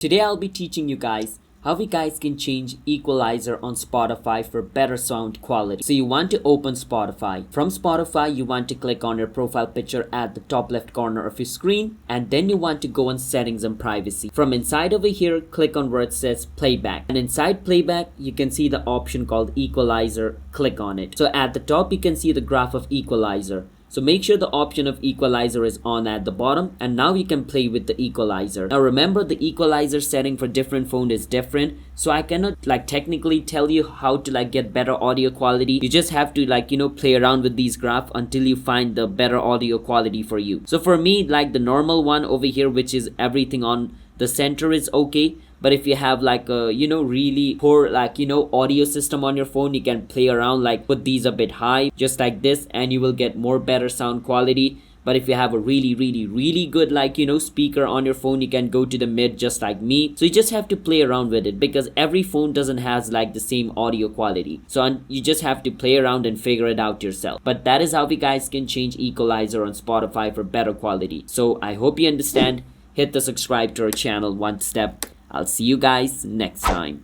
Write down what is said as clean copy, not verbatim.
Today I'll be teaching you guys how we guys can change equalizer on Spotify for better sound quality. So you want to open Spotify. From Spotify, you want to click on your profile picture at the top left corner of your screen, and then you want to go on settings and privacy. From inside over here, click on where it says playback, and inside playback you can see the option called equalizer. Click on it. So at the top you can see the graph of equalizer. So make sure the option of equalizer is on at the bottom, and now you can play with the equalizer. Now remember, the equalizer setting for different phone is different, so I cannot technically tell you how to get better audio quality. You just have to play around with these graphs until you find the better audio quality for you. So for me, the normal one over here, which is everything on the center, is okay. But if you have a really poor audio system on your phone, you can play around, put these a bit high just like this, and you will get more better sound quality. But if you have a really good speaker on your phone, you can go to the mid just like me. So you just have to play around with it, because every phone doesn't has the same audio quality. So you just have to play around and figure it out yourself. But that is how we guys can change equalizer on Spotify for better quality. So I hope you understand. Hit the subscribe to our channel one step. I'll see you guys next time.